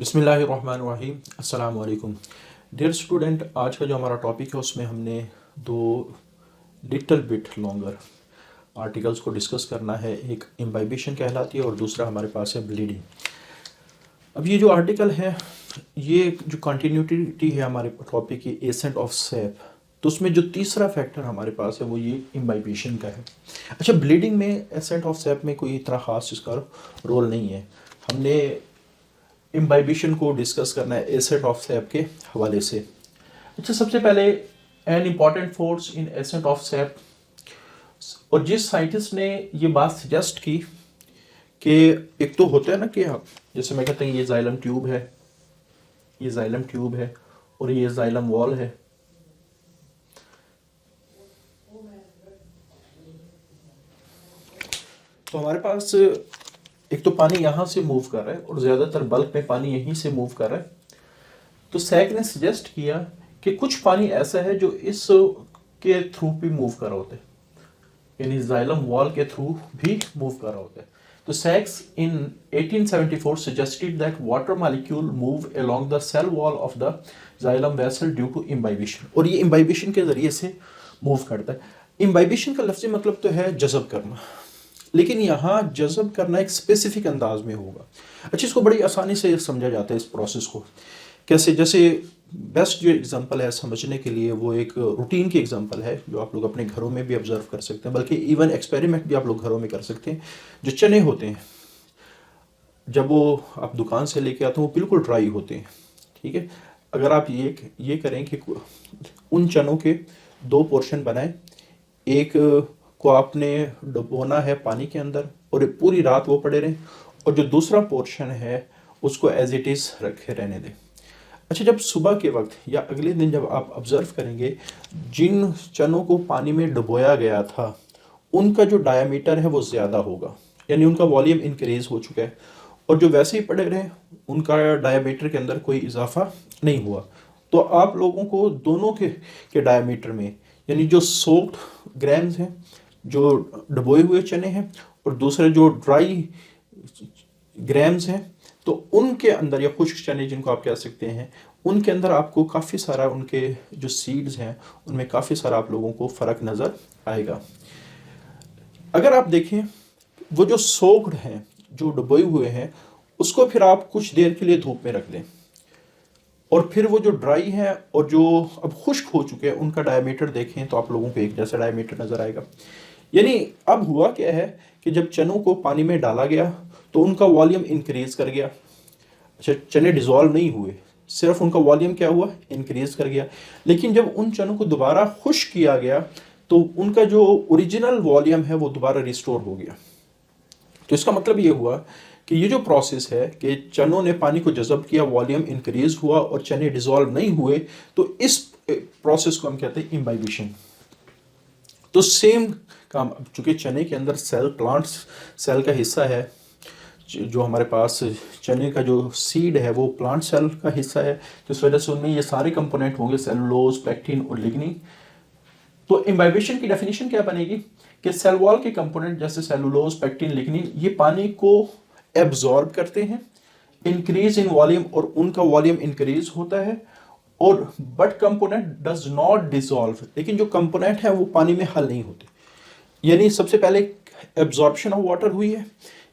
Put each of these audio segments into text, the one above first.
बिस्मिल्लाहिर्रहमानिर्रहीम अस्सलाम वालेकुम। डियर स्टूडेंट, आज का जो हमारा टॉपिक है उसमें हमने दो लिटिल बिट लॉन्गर आर्टिकल्स को डिस्कस करना है। एक इम्बाइबिशन कहलाती है और दूसरा हमारे पास है ब्लीडिंग। अब ये जो आर्टिकल है, ये जो कंटिन्यूटी है हमारे टॉपिक की एसेंट ऑफ सेप, तो उसमें जो तीसरा फैक्टर हमारे पास है वो ये इम्बाइबिशन का है। अच्छा, ब्लीडिंग में एसेंट ऑफ सेप में कोई इतना ख़ास इसका रोल नहीं है। हमने इम्बाइबिशन को डिस्कस करना है एसेंट ऑफ सेप के हवाले से। अच्छा, सबसे पहले an important force in ascent of sap, और जिस साइंटिस्ट ने ये बात सजेस्ट की कि एक तो होता है ना कि जैसे मैं कहते हैं ये जाइलम ट्यूब है, ये जाइलम ट्यूब है और ये जाइलम वॉल है। तो हमारे पास एक तो पानी यहाँ से मूव कर रहा है और ज़्यादातर बल्क में पानी यहीं से मूव कर रहा है। तो सैक ने सजेस्ट किया कि कुछ पानी ऐसा है जो इस के थ्रू भी मूव कर रहा होता है, यानी जाइलम वॉल के थ्रू भी मूव कर रहा होता है। तो सैक्स इन 1874 suggested that water molecule move along the cell wall of the xylem vessel due to imbibition, और ये imbibition के ज़रिए से मूव करता है। imbibition का लफ्ज़ी मतलब तो है जज़ब करना, लेकिन यहाँ जज़ब करना एक स्पेसिफिक अंदाज में होगा। अच्छा, इसको बड़ी आसानी से समझा जाता है इस प्रोसेस को कैसे। जैसे बेस्ट जो एग्जांपल है समझने के लिए वो एक रूटीन की एग्जांपल है जो आप लोग अपने घरों में भी ऑब्जर्व कर सकते हैं, बल्कि इवन एक्सपेरिमेंट भी आप लोग घरों में कर सकते हैं। जो चने होते हैं जब वो आप दुकान से लेके आते हैं वो बिल्कुल ड्राई होते हैं, ठीक है। अगर आप ये करें कि उन चनों के दो पोर्शन बनाएं, एक को आपने डुबोना है पानी के अंदर और पूरी रात वो पड़े रहें, और जो दूसरा पोर्शन है उसको एज इट इज़ रखे रहने दें। अच्छा, जब सुबह के वक्त या अगले दिन जब आप ऑब्ज़र्व करेंगे जिन चनों को पानी में डुबोया गया था उनका जो डायामीटर है वो ज़्यादा होगा, यानी उनका वॉल्यूम इंक्रीज़ हो चुका है, और जो वैसे ही पड़े रहे उनका डायामीटर के अंदर कोई इजाफा नहीं हुआ। तो आप लोगों को दोनों के डायामीटर में, यानी जो सोक्ड ग्राम्स हैं जो डुबोए हुए चने हैं और दूसरे जो ड्राई ग्राम्स हैं, तो उनके अंदर, या खुश्क चने जिनको आप कह सकते हैं, उनके अंदर आपको काफ़ी सारा उनके जो सीड्स हैं उनमें काफ़ी सारा आप लोगों को फ़र्क नज़र आएगा। अगर आप देखें वो जो सोक्ड हैं जो डुबोए हुए हैं उसको फिर आप कुछ देर के लिए धूप में रख दें, और फिर वो जो ड्राई है और जो अब खुश्क हो चुके हैं उनका डायमीटर देखें तो आप लोगों को एक जैसा डायमीटर नज़र आएगा। यानी अब हुआ क्या है कि जब चनों को पानी में डाला गया तो उनका वॉल्यूम इंक्रीज़ कर गया। अच्छा, चने डिज़ोल्व नहीं हुए, सिर्फ उनका वॉल्यूम क्या हुआ, इंक्रीज़ कर गया। लेकिन जब उन चनों को दोबारा खुश्क किया गया तो उनका जो ओरिजिनल वॉल्यूम है वो दोबारा रिस्टोर हो गया। तो इसका मतलब ये हुआ कि ये जो प्रोसेस है कि चनों ने पानी को जज़ब किया, वॉल्यूम इंक्रीज हुआ और चने डिज़ोल्व नहीं हुए, तो इस प्रोसेस को हम कहते हैं इम्बाइबिशन। तो सेम काम, चूँकि चने के अंदर सेल, प्लांट सेल का हिस्सा है, जो हमारे पास चने का जो सीड है वो प्लांट सेल का हिस्सा है, तो इस वजह से उनमें ये सारे कंपोनेंट होंगे, सेलुलोज, पेक्टिन और लिग्निन। तो इम्बाइबिशन की डेफिनेशन क्या बनेगी कि सेल वॉल के कंपोनेंट जैसे सेलुलोज, पेक्टिन, लिग्निन ये पानी को एब्जॉर्ब करते हैं, इंक्रीज इन वॉल्यूम, और उनका वॉल्यूम इंक्रीज होता है, और but component does not dissolve, लेकिन जो कंपोनेंट है वो पानी में हल नहीं होते। यानी सबसे पहले एब्जॉर्प्शन ऑफ वाटर हुई है,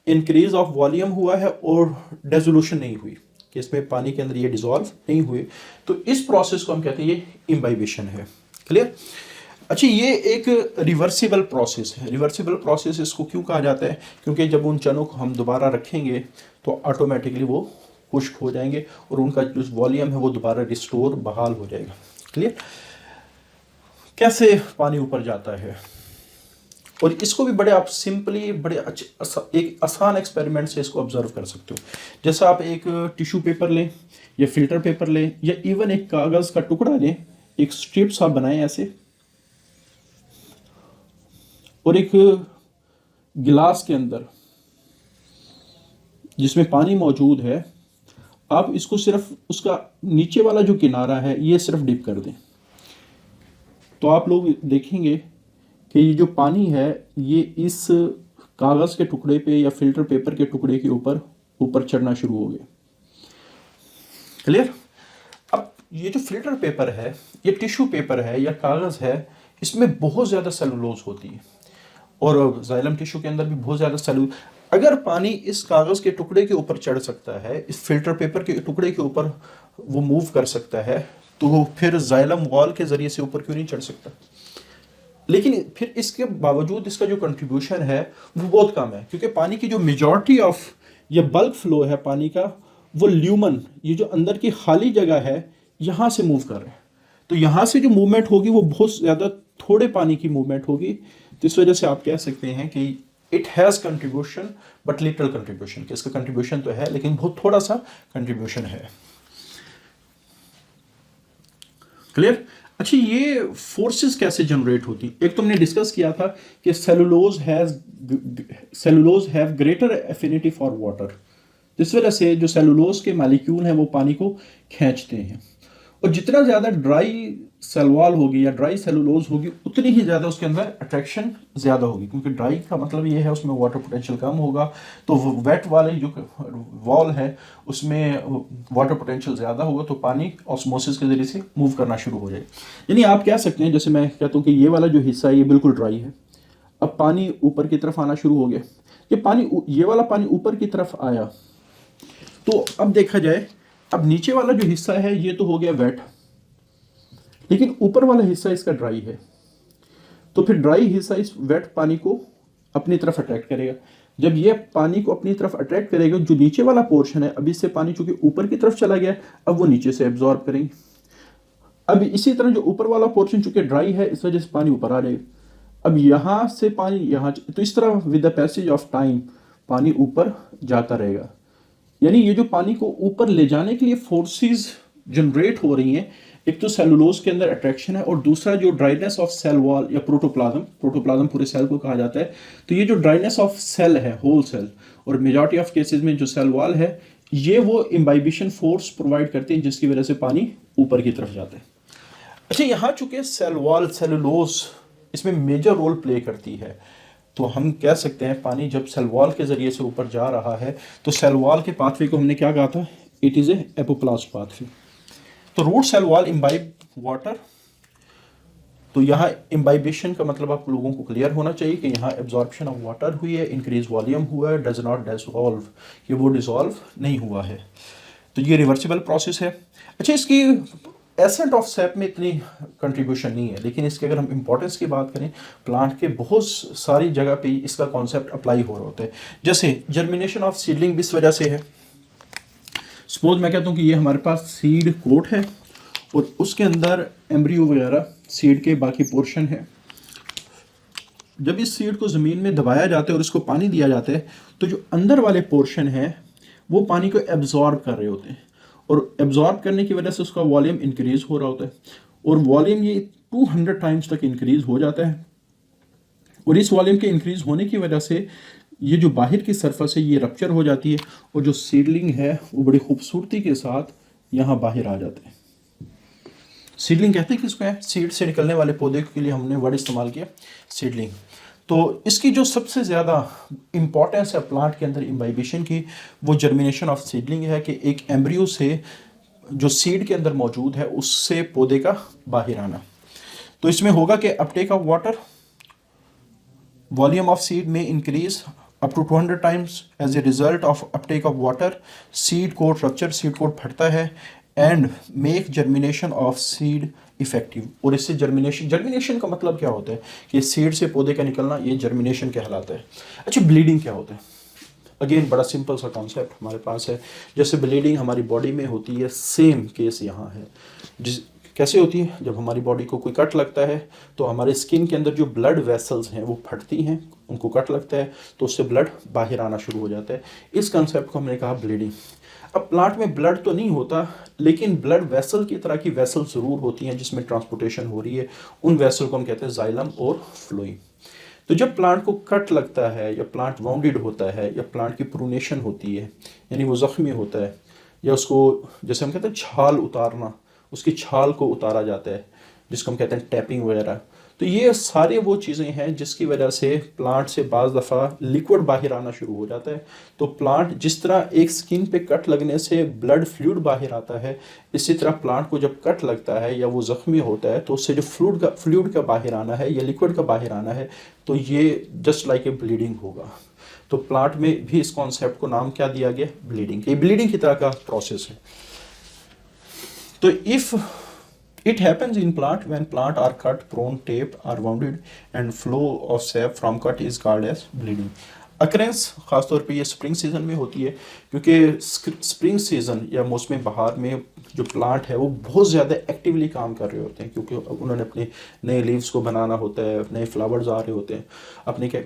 इंक्रीज ऑफ वॉल्यूम हुआ है, और डेजोल्यूशन नहीं हुई कि इसमें पानी के अंदर ये डिसॉल्व नहीं हुए। तो इस प्रोसेस को हम कहते हैं ये इम्बाइबिशन है। क्लियर? अच्छा, ये एक रिवर्सिबल प्रोसेस है। रिवर्सिबल प्रोसेस इसको क्यों कहा जाता है? क्योंकि जब उन चनों को हम दोबारा रखेंगे तो ऑटोमेटिकली वो खुश्क हो जाएंगे और उनका जो वॉल्यूम है वो दोबारा रिस्टोर, बहाल हो जाएगा। क्लियर? कैसे पानी ऊपर जाता है, और इसको भी बड़े आप सिंपली, बड़े अच्छे एक आसान एक्सपेरिमेंट से इसको ऑब्जर्व कर सकते हो। जैसा आप एक टिश्यू पेपर लें या फिल्टर पेपर लें या इवन एक कागज़ का टुकड़ा लें, एक स्ट्रिप्स आप बनाएं ऐसे, और एक गिलास के अंदर जिसमें पानी मौजूद है, आप इसको सिर्फ उसका नीचे वाला जो किनारा है ये सिर्फ डिप कर दें, तो आप लोग देखेंगे कि ये जो पानी है ये इस कागज़ के टुकड़े पे या फिल्टर पेपर के टुकड़े के ऊपर ऊपर चढ़ना शुरू हो गया। क्लियर। अब ये जो फिल्टर पेपर है, ये टिश्यू पेपर है या कागज़ है, इसमें बहुत ज़्यादा सेलुलोज होती है और जाइलम टिश्यू के अंदर भी बहुत ज़्यादा सेलुलोज। अगर पानी इस कागज़ के टुकड़े के ऊपर चढ़ सकता है, इस फिल्टर पेपर के टुकड़े के ऊपर वो मूव कर सकता है, तो फिर जाइलम वॉल के ज़रिए से ऊपर क्यों नहीं चढ़ सकता? लेकिन फिर इसके बावजूद इसका जो कंट्रीब्यूशन है वो बहुत कम है, क्योंकि पानी की जो मेजॉरिटी ऑफ ये बल्क फ्लो है पानी का, वो ल्यूमन, ये जो अंदर की खाली जगह है, यहाँ से मूव कर रहे हैं। तो यहाँ से जो मूवमेंट होगी वो बहुत ज़्यादा थोड़े पानी की मूवमेंट होगी। तो इस वजह से आप कह सकते हैं कि it has contribution but little contribution, कि इसका कंट्रीब्यूशन तो है लेकिन बहुत थोड़ा सा कंट्रीब्यूशन है। क्लियर। अच्छा, ये फोर्सेस कैसे जनरेट होती? एक तुमने डिस्कस किया था कि cellulose have greater affinity for water. इस वजह से जो सेलुलोज के मॉलिक्यूल हैं वो पानी को खींचते हैं, और जितना ज़्यादा ड्राई सेलवाल होगी या ड्राई सेलुलोज होगी उतनी ही ज़्यादा उसके अंदर अट्रैक्शन ज़्यादा होगी, क्योंकि ड्राई का मतलब ये है उसमें वाटर पोटेंशियल कम होगा, तो वेट वाले जो वॉल है उसमें वाटर पोटेंशियल ज़्यादा होगा, तो पानी ऑस्मोसिस के ज़रिए से मूव करना शुरू हो जाए। यानी आप कह सकते हैं, जैसे मैं कहता हूँ कि ये वाला जो हिस्सा है ये बिल्कुल ड्राई है, अब पानी ऊपर की तरफ आना शुरू हो गया, ये वाला पानी ऊपर की तरफ आया, तो अब देखा जाए अब नीचे वाला जो हिस्सा है ये तो हो गया वेट, लेकिन ऊपर वाला हिस्सा इसका ड्राई है, तो फिर ड्राई हिस्सा इस वेट पानी को अपनी तरफ अट्रैक्ट करेगा। जब ये पानी को अपनी तरफ अट्रैक्ट करेगा, जो नीचे वाला पोर्शन है, अभी से पानी चूंकि ऊपर की तरफ चला गया, अब वो नीचे से एब्जॉर्ब करेंगे। अब इसी तरह जो ऊपर वाला पोर्शन चूंकि ड्राई है, इस वजह से पानी ऊपर आ जाएगा। अब यहाँ से पानी यहाँ, तो इस तरह with the passage of time पानी ऊपर जाता रहेगा। यानी ये जो पानी को ऊपर ले जाने के लिए फोर्सेस जनरेट हो रही हैं, एक तो सेलुलोज के अंदर अट्रैक्शन है, और दूसरा जो ड्राइनेस ऑफ सेल वॉल या प्रोटोप्लाज्म पूरे सेल को कहा जाता है, तो ये जो ड्राइनेस ऑफ सेल है, होल सेल, और मेजॉरिटी ऑफ केसेस में जो सेल वॉल है, ये वो इम्बाइबिशन फोर्स प्रोवाइड करते हैं जिसकी वजह से पानी ऊपर की तरफ जाता है। अच्छा, यहाँ चूंकि सेल वॉल, सेलुलोज इसमें मेजर रोल प्ले करती है, तो हम कह सकते हैं पानी जब सेल वॉल के ज़रिए से ऊपर जा रहा है, तो सेल वॉल के पाथवे को हमने क्या कहा था? It is a apoplast pathway. तो root cell wall imbibe water, तो यहाँ इम्बाइबेशन का मतलब आप लोगों को क्लियर होना चाहिए कि यहाँ एब्जॉर्प्शन ऑफ वाटर हुई है, इंक्रीज वॉल्यूम हुआ है, डज नॉट डिसॉल्व, ये वो डिसॉल्व नहीं हुआ है, तो ये रिवर्सिबल प्रोसेस है। अच्छा, इसकी एसेंट ऑफ सैप में इतनी कंट्रीब्यूशन नहीं है, लेकिन इसके अगर हम इंपॉर्टेंस की बात करें, प्लांट के बहुत सारी जगह पे इसका कॉन्सेप्ट अप्लाई हो रहा होता है। जैसे जर्मिनेशन ऑफ सीडलिंग इस वजह से है, सपोज मैं कहता हूँ कि ये हमारे पास सीड कोट है और उसके अंदर एम्ब्रियो वगैरह सीड के बाकी पोर्शन है। जब इस सीड को ज़मीन में दबाया जाता है और इसको पानी दिया जाता है, तो जो अंदर वाले पोर्शन है वो पानी को एब्जॉर्ब कर रहे होते हैं, और एब्जॉर्ब करने की वजह से उसका वॉल्यूम इंक्रीज हो रहा होता है, और वॉल्यूम ये 200 टाइम्स तक इंक्रीज हो जाता है, और इस वॉल्यूम के इंक्रीज होने की वजह से ये जो बाहर की सरफेस है ये रप्चर हो जाती है, और जो सीडलिंग है वो बड़ी खूबसूरती के साथ यहाँ बाहर आ जाते हैं। सीडलिंग कहते हैं किसको है? सीड से निकलने वाले पौधे के लिए हमने वर्ड इस्तेमाल किया सीडलिंग। तो इसकी जो सबसे ज़्यादा इम्पॉर्टेंस है प्लांट के अंदर इम्बाइबेशन की, वो जर्मिनेशन ऑफ सीडलिंग है, कि एक एम्ब्रियो से जो सीड के अंदर मौजूद है उससे पौधे का बाहर आना। तो इसमें होगा कि uptake of water, volume of seed में increase up to 200 times as a result of uptake of water, seed coat rupture, seed coat फटता है, and make germination of seed effective. और इससे जर्मिनेशन का मतलब क्या होता है कि सीड से पौधे का निकलना, ये जर्मिनेशन कहलाता है। अच्छा, ब्लीडिंग क्या होता है? अगेन बड़ा सिंपल सा कॉन्सेप्ट हमारे पास है। जैसे ब्लीडिंग हमारी बॉडी में होती है, सेम केस यहाँ है। कैसे होती है? जब हमारी बॉडी को कोई कट लगता है तो हमारे स्किन के अंदर जो ब्लड वेसल्स हैं वो फटती हैं, उनको कट लगता है तो उससे ब्लड बाहर आना शुरू हो जाता है। इस कॉन्सेप्ट को हमने कहा ब्लीडिंग। अब प्लांट में ब्लड तो नहीं होता, लेकिन ब्लड वेसल की तरह की वेसल ज़रूर होती हैं जिसमें ट्रांसपोर्टेशन हो रही है, उन वेसल को हम कहते हैं जाइलम और फ्लोएम। तो जब प्लांट को कट लगता है या प्लांट वाउंडेड होता है या प्लांट की प्रूनेशन होती है, यानी वो ज़ख्मी होता है, या उसको जैसे हम कहते हैं छाल उतारना, उसकी छाल को उतारा जाता है जिसको हम कहते हैं टैपिंग वगैरह, तो ये सारे वो चीज़ें हैं जिसकी वजह से प्लांट से बाज़ दफ़ा लिक्विड बाहर आना शुरू हो जाता है। तो प्लांट जिस तरह एक स्किन पे कट लगने से ब्लड फ्लूइड बाहर आता है, इसी तरह प्लांट को जब कट लगता है या वो ज़ख्मी होता है तो उससे जो फ्लूइड का बाहर आना है या लिक्विड का बाहर आना है, तो ये जस्ट लाइक ए ब्लीडिंग होगा। तो प्लांट में भी इस कॉन्सेप्ट को नाम क्या दिया गया? ब्लीडिंग। ये ब्लीडिंग की तरह का प्रोसेस है। तो if it happens in plant when plant are cut, prone, taped or wounded and flow of sap from cut is called as bleeding. अक्रेंस ख़ासतौर पे ये स्प्रिंग सीज़न में होती है, क्योंकि स्प्रिंग सीज़न या मौसम बहार में जो प्लांट है वो बहुत ज़्यादा एक्टिवली काम कर रहे होते हैं, क्योंकि उन्होंने अपने नए लीव्स को बनाना होता है, नए फ्लावर्स आ रहे होते हैं। आपने क्या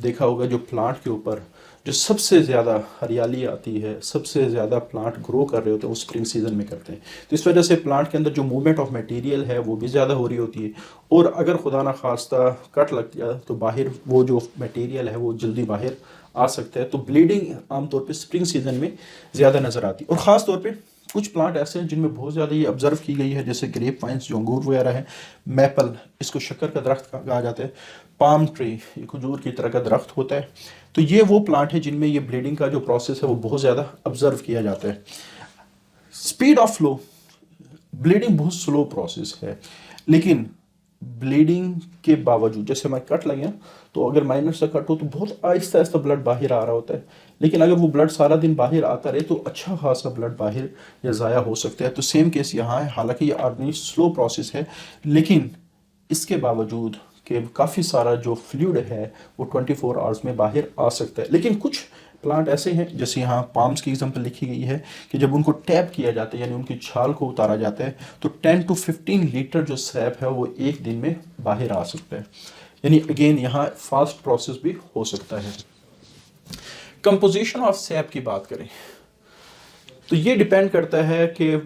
देखा होगा, जो प्लांट के ऊपर जो सबसे ज़्यादा हरियाली आती है, सबसे ज़्यादा प्लांट ग्रो कर रहे होते हैं, वो स्प्रिंग सीजन में करते हैं। तो इस वजह से प्लांट के अंदर जो मूवमेंट ऑफ मटेरियल है वो भी ज़्यादा हो रही होती है, और अगर खुदा ना खास्ता कट लग जाए तो बाहर वो जो मटेरियल है वो जल्दी बाहर आ सकता है। तो ब्लीडिंग आमतौर पर स्प्रिंग सीजन में ज़्यादा नज़र आती है। और ख़ास तौर पर कुछ प्लांट ऐसे हैं जिनमें बहुत ज़्यादा ये ऑब्जर्व की गई है, जैसे ग्रेप वाइन्स जो अंगूर वगैरह है, मैपल, इसको शक्कर का दरख्त कहा जाता है, पाम ट्री, ये खजूर की तरह का दरख्त होता है। तो ये वो प्लांट है जिनमें ये ब्लीडिंग का जो प्रोसेस है वो बहुत ज़्यादा ऑब्जर्व किया जाता है। स्पीड ऑफ फ्लो, ब्लीडिंग बहुत स्लो प्रोसेस है, लेकिन ब्लीडिंग के बावजूद, जैसे हमारे कट लगे तो अगर माइनर से कट हो तो बहुत आहिस्ता आहिस्ता ब्लड बाहर आ रहा होता है, लेकिन अगर वो ब्लड सारा दिन बाहर आता रहे तो अच्छा खासा ब्लड बाहर या ज़ाया हो सकता है। तो सेम केस यहाँ है, हालांकि ये ऑर्डिनरी स्लो प्रोसेस है, लेकिन इसके बावजूद कि काफ़ी सारा जो फ्लूइड है वो 24 आवर्स में बाहर आ सकता है। लेकिन कुछ प्लांट ऐसे हैं, जैसे यहाँ पाम्स की एग्जांपल लिखी गई है, कि जब उनको टैप किया जाता है यानी उनकी छाल को उतारा जाता है तो 10 to 15 लीटर जो सैप है वो एक दिन में बाहर आ सकता है। यानी अगेन यहाँ फास्ट प्रोसेस भी हो सकता है। कंपोजिशन ऑफ सैप की बात करें तो ये डिपेंड करता है कि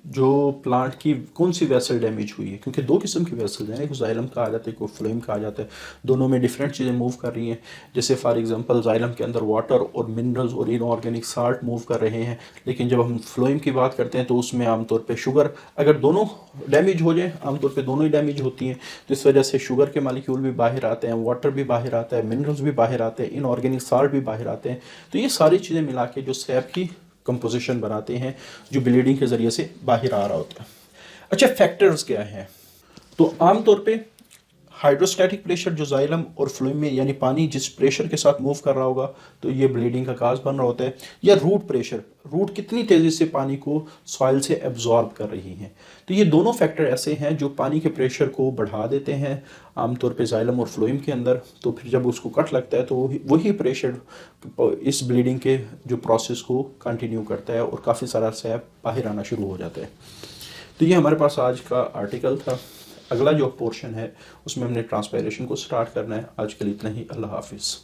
जो प्लांट की कौन सी वेसल डैमेज हुई है, क्योंकि दो किस्म की वेसल हैं, एक जाइलम कहा जाता है, एक फ्लोएम कहा जाता है। दोनों में डिफरेंट चीज़ें मूव कर रही हैं। जैसे फॉर एग्जांपल जाइलम के अंदर वाटर और मिनरल्स और इनऑर्गेनिक साल्ट मूव कर रहे हैं, लेकिन जब हम फ्लोएम की बात करते हैं तो उसमें आमतौर पर शुगर, अगर दोनों डैमेज हो जाए, आमतौर पर दोनों ही डैमेज होती हैं, तो इस वजह से शुगर के मालिक्यूल भी बाहर आते हैं, वाटर भी बाहर आता है, मिनरल्स भी बाहर आते हैं, इनऑर्गेनिक साल्ट भी बाहर आते हैं। तो ये सारी चीज़ें मिला के जो सैप की कंपोजिशन बनाते हैं, जो ब्लीडिंग के ज़रिए से बाहर आ रहा होता है। अच्छा, फैक्टर्स क्या हैं? तो आमतौर पे हाइड्रोस्टैटिक प्रेशर जो जाइलम और फ्लोएम में, यानी पानी जिस प्रेशर के साथ मूव कर रहा होगा तो ये ब्लीडिंग का काज बन रहा होता है, या रूट प्रेशर, रूट कितनी तेज़ी से पानी को सॉइल से एब्जॉर्ब कर रही हैं। तो ये दोनों फैक्टर ऐसे हैं जो पानी के प्रेशर को बढ़ा देते हैं आमतौर पे जाइलम और फ्लोएम के अंदर। तो फिर जब उसको कट लगता है तो वही प्रेशर इस ब्लीडिंग के जो प्रोसेस को कंटिन्यू करता है और काफ़ी सारा सैप बाहर आना शुरू हो जाता है। तो ये हमारे पास आज का आर्टिकल था। अगला जो पोर्शन है उसमें हमने ट्रांसपायरेशन को स्टार्ट करना है। आज के लिए इतना ही। अल्लाह हाफिज़।